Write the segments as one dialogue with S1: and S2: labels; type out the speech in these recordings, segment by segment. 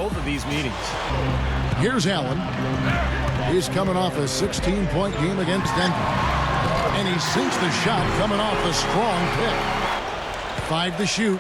S1: both of these meetings.
S2: Here's Allen. He's coming off a 16-point game against Denver. And he sinks the shot coming off a strong pick. 5 to shoot.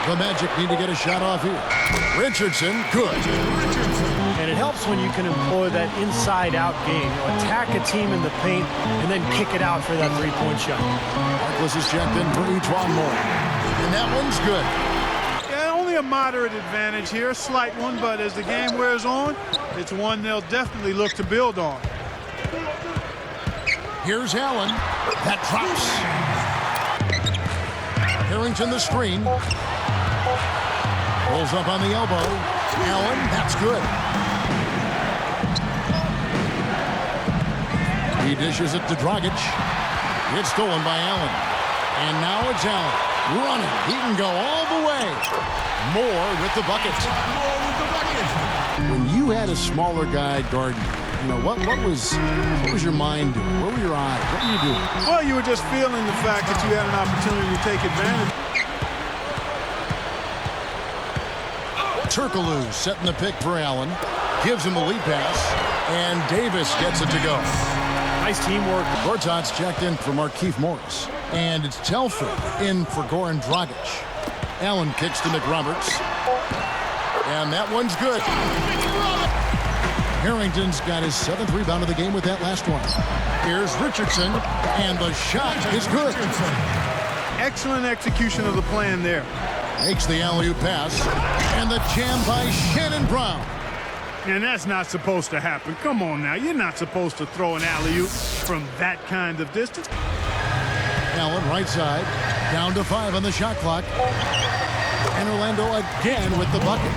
S2: The Magic need to get a shot off here. Richardson, good.
S1: And it helps when you can employ that inside-out game. Attack a team in the paint and then kick it out for that three-point shot.
S2: Harkless is checked in for E'Twaun Moore. And that one's good.
S3: Yeah, only a moderate advantage here, a slight one, but as the game wears on, it's one they'll definitely look to build on.
S2: Here's Allen. That drops. Harrington the screen. Pulls up on the elbow. Allen, that's good. He dishes it to Dragic. It's stolen by Allen. And now it's Allen running. He can go all the way. Moore with the bucket. When you had a smaller guy guarding you, what was your mind doing? What were your eyes? What were you doing?
S3: Well, you were just feeling the fact that you had an opportunity to take advantage.
S2: Turkoglu setting the pick for Allen. Gives him the lead pass. And Davis gets it to go.
S1: Nice teamwork.
S2: Gortat's checked in for Markieff Morris. And it's Telford in for Goran Dragic. Allen kicks to McRoberts. And that one's good. Harrington's got his 7th rebound of the game with that last one. Here's Richardson. And the shot is good.
S3: Excellent execution of the plan there.
S2: Makes the alley-oop pass. And the jam by Shannon Brown.
S3: And that's not supposed to happen. Come on now. You're not supposed to throw an alley-oop from that kind of distance.
S2: Allen right side. Down to 5 on the shot clock. And Orlando again with the bucket.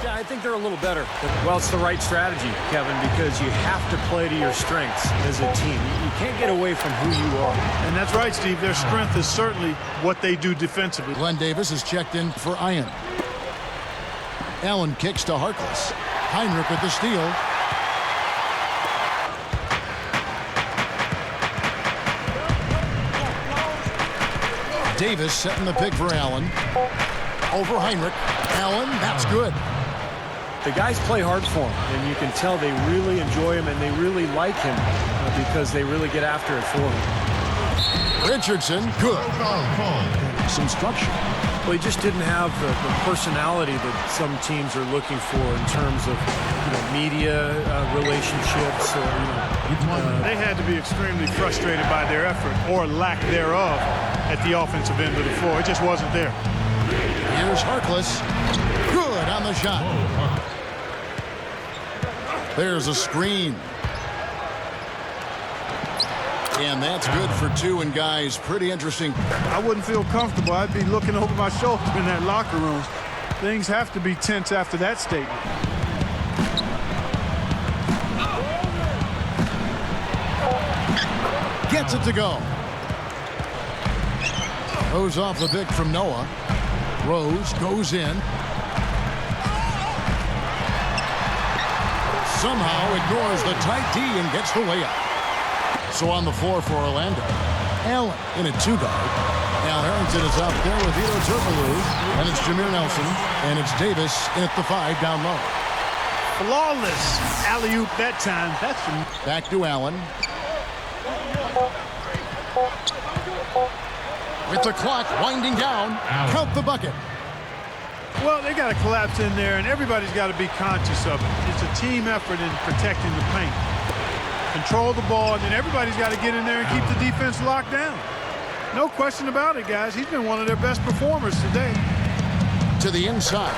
S1: I think they're a little better. Well, it's the right strategy, Kevin, because you have to play to your strengths as a team. You can't get away from who you are.
S3: And that's right, Steve. Their strength is certainly what they do defensively.
S2: Glenn Davis is checked in for Ian. Allen kicks to Harkless. Heinrich with the steal. Davis setting the pick for Allen. Over Heinrich. Allen, that's good.
S1: The guys play hard for him, and you can tell they really enjoy him and they really like him because they really get after it for him.
S2: Richardson, good. Some structure.
S1: Well, he just didn't have the personality that some teams are looking for in terms of media relationships.
S3: They had to be extremely frustrated by their effort or lack thereof at the offensive end of the floor. It just wasn't there.
S2: Here's Harkless. Good on the shot. There's a screen. And that's good for 2. And guys, pretty interesting.
S3: I wouldn't feel comfortable. I'd be looking over my shoulder in that locker room. Things have to be tense after that statement.
S2: Gets it to go. Goes off the pick from Noah. Rose goes in. Somehow ignores the tight D and gets the layup. So on the floor for Orlando. Allen in a 2-guard. Al Harrington is out there with Hedo Turkoglu. And it's Jameer Nelson. And it's Davis in at the 5 down low.
S3: Flawless alley-oop that time.
S2: Back to Allen. With the clock winding down. Count the bucket.
S3: Well, they got to collapse in there, and everybody's got to be conscious of it. It's a team effort in protecting the paint. Control the ball, and then everybody's got to get in there and keep the defense locked down. No question about it, guys. He's been one of their best performers today.
S2: To the inside.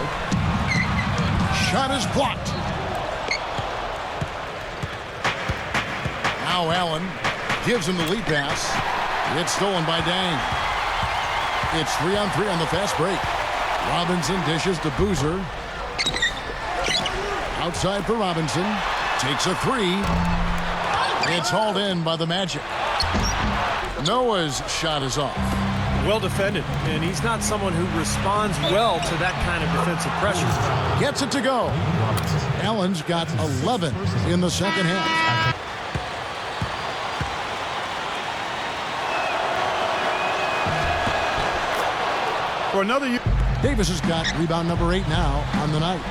S2: Shot is blocked. Now Allen gives him the lead pass. It's stolen by Dang. It's 3-on-3 on the fast break. Robinson dishes to Boozer. Outside for Robinson. Takes a three. It's hauled in by the Magic. Noah's shot is off.
S1: Well defended, and he's not someone who responds well to that kind of defensive pressure.
S2: Gets it to go. Allen's got 11 in the second half.
S3: For another year.
S2: Davis has got rebound number 8 now on the night.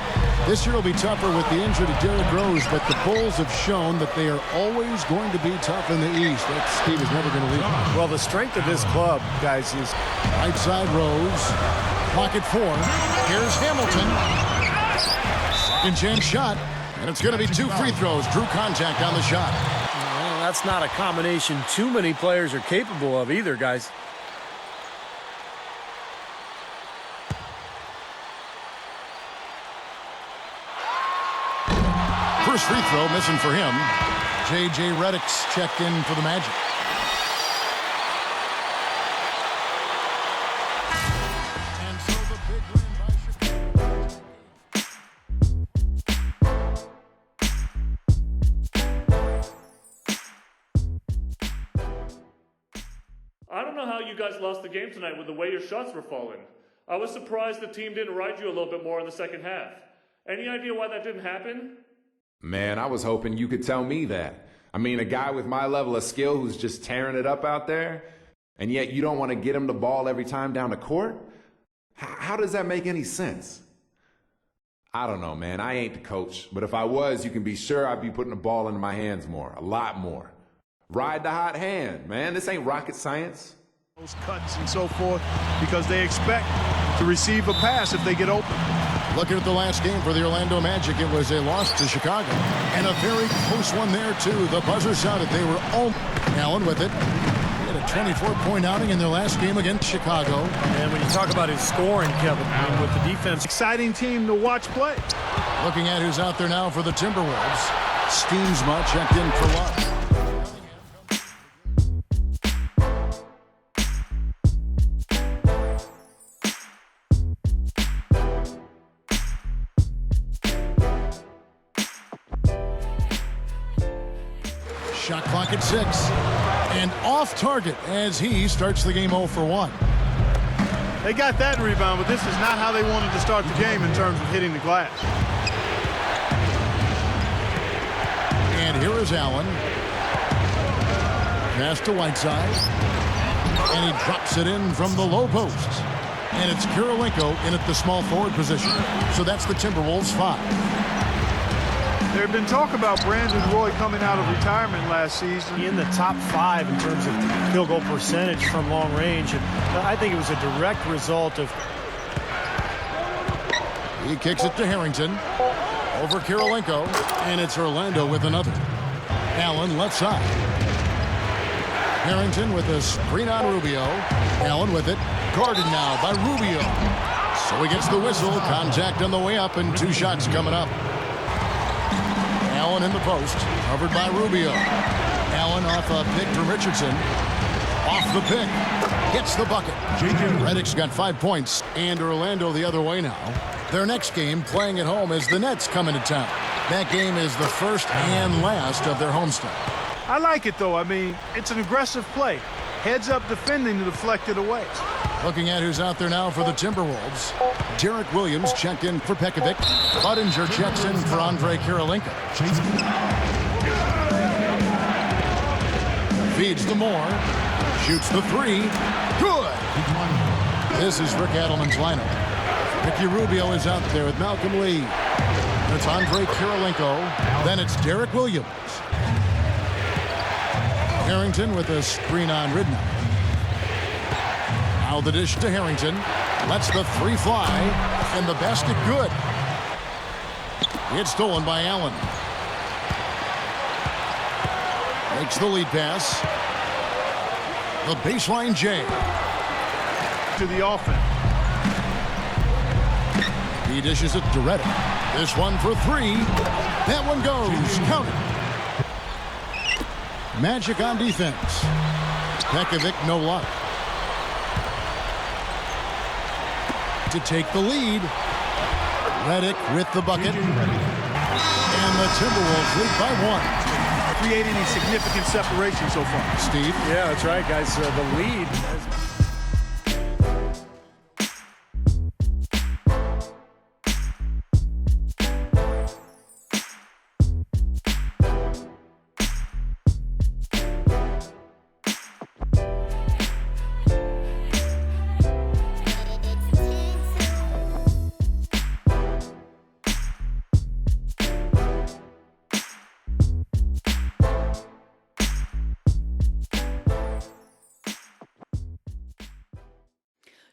S2: This year will be tougher with the injury to Derrick Rose, but the Bulls have shown that they are always going to be tough in the East. That Steve is never going to leave.
S1: Well, the strength of this club, guys, is...
S2: Right side Rose. Pocket 4. Here's Hamilton. Second chance shot. And it's going to be 2 free throws. Drew contact on the shot.
S1: Well, that's not a combination too many players are capable of either, guys.
S2: First free throw missing for him. J.J. Redick's checked in for the Magic. And so the big win by
S4: I don't know how you guys lost the game tonight with the way your shots were falling. I was surprised the team didn't ride you a little bit more in the second half. Any idea why that didn't happen?
S5: Man, I was hoping you could tell me that. I mean, a guy with my level of skill who's just tearing it up out there, and yet you don't want to get him the ball every time down the court? How does that make any sense? I don't know, man. I ain't the coach, but if I was, you can be sure I'd be putting the ball into my hands more, a lot more. Ride the hot hand, man. This ain't rocket science.
S3: Those cuts and so forth, because they expect to receive a pass if they get open.
S2: Looking at the last game for the Orlando Magic, it was a loss to Chicago. And a very close one there, too. The buzzer sounded. They were Allen with it. He had a 24-point outing in their last game against Chicago.
S1: And when you talk about his scoring, Kevin, with the defense.
S3: Exciting team to watch play.
S2: Looking at who's out there now for the Timberwolves. Steensma checked in for Love. Shot clock at 6. And off target as he starts the game 0 for 1.
S3: They got that rebound, but this is not how they wanted to start the game in terms of hitting the glass.
S2: And here is Allen. Pass to Whiteside. And he drops it in from the low post. And it's Kirilenko in at the small forward position. So that's the Timberwolves 5.
S3: There had been talk about Brandon Roy coming out of retirement last season.
S1: In the top 5 in terms of field goal percentage from long range. And I think it was a direct result of...
S2: He kicks it to Harrington. Over Kirilenko. And it's Orlando with another. Allen left side. Harrington with a screen on Rubio. Allen with it. Guarded now by Rubio. So he gets the whistle. Contact on the way up and 2 shots coming up. Allen in the post, covered by Rubio. Allen off a pick from Richardson. Off the pick, gets the bucket. Redick's got 5 points, and Orlando the other way now. Their next game, playing at home, is the Nets coming to town. That game is the first and last of their homestand.
S3: I like it, though. I mean, it's an aggressive play. Heads up defending to deflect it away.
S2: Looking at who's out there now for the Timberwolves. Derrick Williams checked in for Pekovic. Budinger checks in for Andre Kirilenko. Feeds to Moore. Shoots the 3. Good! This is Rick Adelman's lineup. Ricky Rubio is out there with Malcolm Lee. It's Andre Kirilenko. Then it's Derrick Williams. Harrington with a screen on Ridnour. Now the dish to Harrington. Lets the 3 fly. And the basket good. It's stolen by Allen. Makes the lead pass. The baseline J.
S3: To the offense.
S2: He dishes it to Redick. This one for 3. That one goes. Count it. Magic on defense. Pekovic, no luck. To take the lead. Redick with the bucket. And the Timberwolves lead by 1.
S3: Create any significant separation so far.
S2: Steve?
S1: Yeah, that's right, guys. The lead has...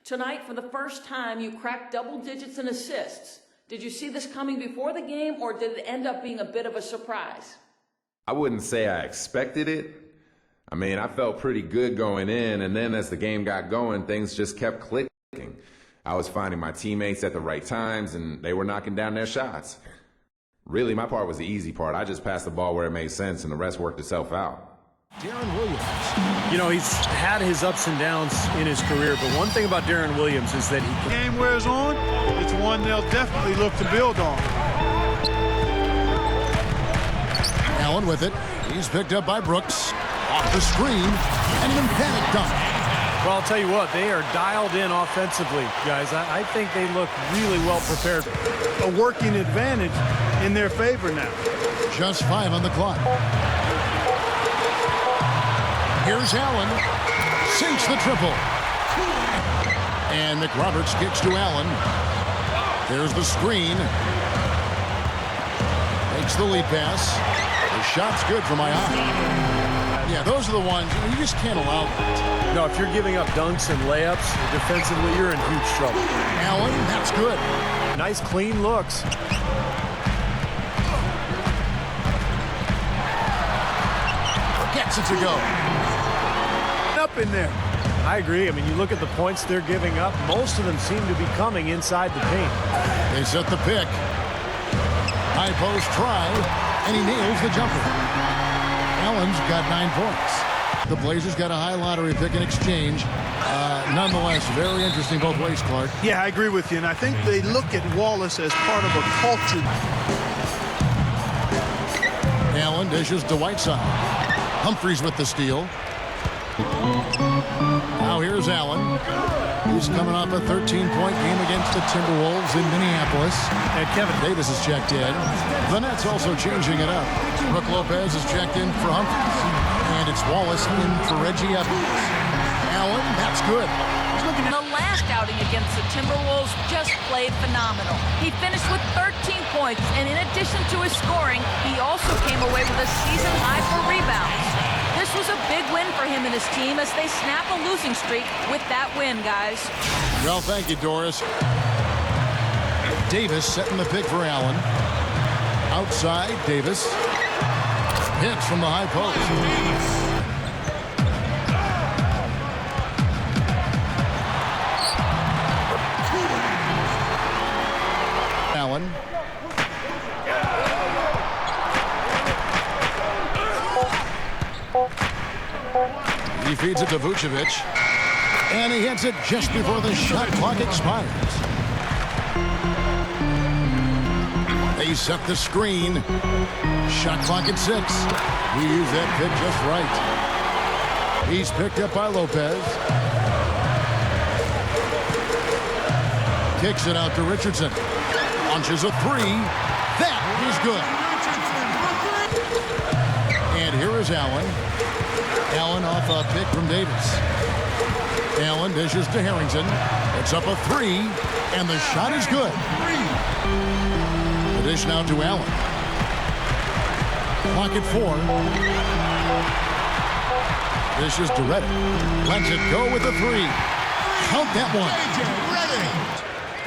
S6: Tonight, for the first time, you cracked double digits in assists. Did you see this coming before the game, or did it end up being a bit of a surprise?
S5: I wouldn't say I expected it. I mean, I felt pretty good going in, and then as the game got going, things just kept clicking. I was finding my teammates at the right times, and they were knocking down their shots. Really, my part was the easy part. I just passed the ball where it made sense, and the rest worked itself out.
S2: Darren Williams.
S1: You know, he's had his ups and downs in his career, but one thing about Darren Williams is that he...
S3: Game wears on, it's one they'll definitely look to build on.
S2: Allen with it. He's picked up by Brooks. Off the screen, and an emphatic dunk.
S1: Well, I'll tell you what, they are dialed in offensively, guys. I think they look really well prepared.
S3: A working advantage in their favor now.
S2: Just 5 on the clock. Here's Allen. Sinks the triple. And McRoberts kicks to Allen. There's the screen. Makes the lead pass. The shot's good for my eye. Yeah, those are the ones you just can't allow that.
S1: No, if you're giving up dunks and layups defensively, you're in huge trouble.
S2: Allen, that's good.
S1: Nice, clean looks.
S2: Gets it to go.
S3: Up in there.
S1: I agree. I mean, you look at the points they're giving up, most of them seem to be coming inside the paint.
S2: They set the pick. High post try, and he nails the jumper. Allen's got 9 points. The Blazers got a high lottery pick in exchange. Nonetheless, very interesting both ways, Clark.
S3: Yeah, I agree with you, and I think they look at Wallace as part of a culture.
S2: Allen dishes to Whiteside. Humphries with the steal. Now here's Allen. He's coming off a 13-point game against the Timberwolves in Minneapolis.
S1: And Kevin
S2: Davis is checked in. The Nets also changing it up. Brook Lopez is checked in for Humphries. And it's Wallace in for Reggie Evans. Allen, that's good.
S6: The last outing against the Timberwolves just played phenomenal. He finished with 13 points, and in addition to his scoring, he also came away with a season high for rebounds. This was a big win for him and his team as they snap a losing streak with that win, guys.
S2: Well, thank you, Doris. Davis setting the pick for Allen. Outside, Davis. Hits from the high post. Allen. He feeds it to Vucevic. And he hits it just before the shot clock expires. They set the screen. Shot clock at 6. We use that pick just right. He's picked up by Lopez. Kicks it out to Richardson. Launches a 3. That is good. And here is Allen. Allen off a pick from Davis. Allen dishes to Harrington. It's up a 3, and the shot is good. The dish now to Allen. Clock at 4. Dishes to Reddick. Lets it go with a 3. Count that one.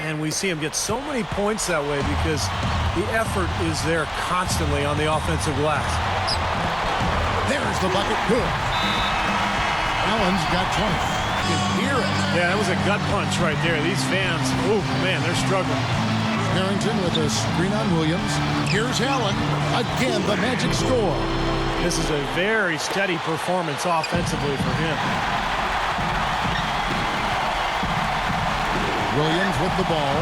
S1: And we see him get so many points that way because the effort is there constantly on the offensive glass.
S2: There's the bucket. Good. Allen's got 20. You can hear it.
S1: Yeah, that was a gut punch right there. These fans, oh man, they're struggling.
S2: Harrington with a screen on Williams. Here's Allen. Again, the magic score.
S1: This is a very steady performance offensively for him.
S2: Williams with the ball.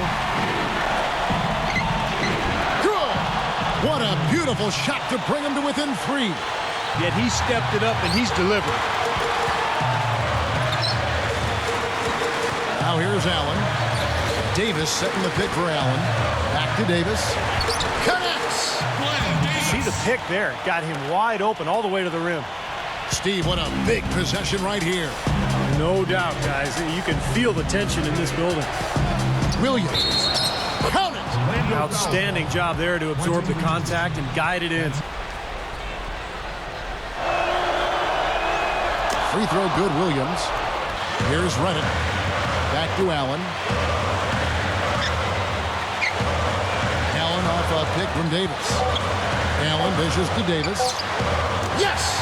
S2: Good. What a beautiful shot to bring him to within 3.
S3: Yet he stepped it up and he's delivered.
S2: Now here's Allen. Davis setting the pick for Allen. Back to Davis. Connects!
S1: See the pick there. Got him wide open all the way to the rim.
S2: Steve, what a big possession right here.
S1: No doubt, guys. You can feel the tension in this building.
S2: Williams. Count it!
S1: Outstanding job there to absorb the contact and guide it in.
S2: Free throw good, Williams. Here's Reddick. Back to Allen. Allen off a pick from Davis. Allen dishes to Davis. Yes!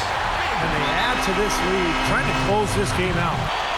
S1: And they add to this lead, trying to close this game out.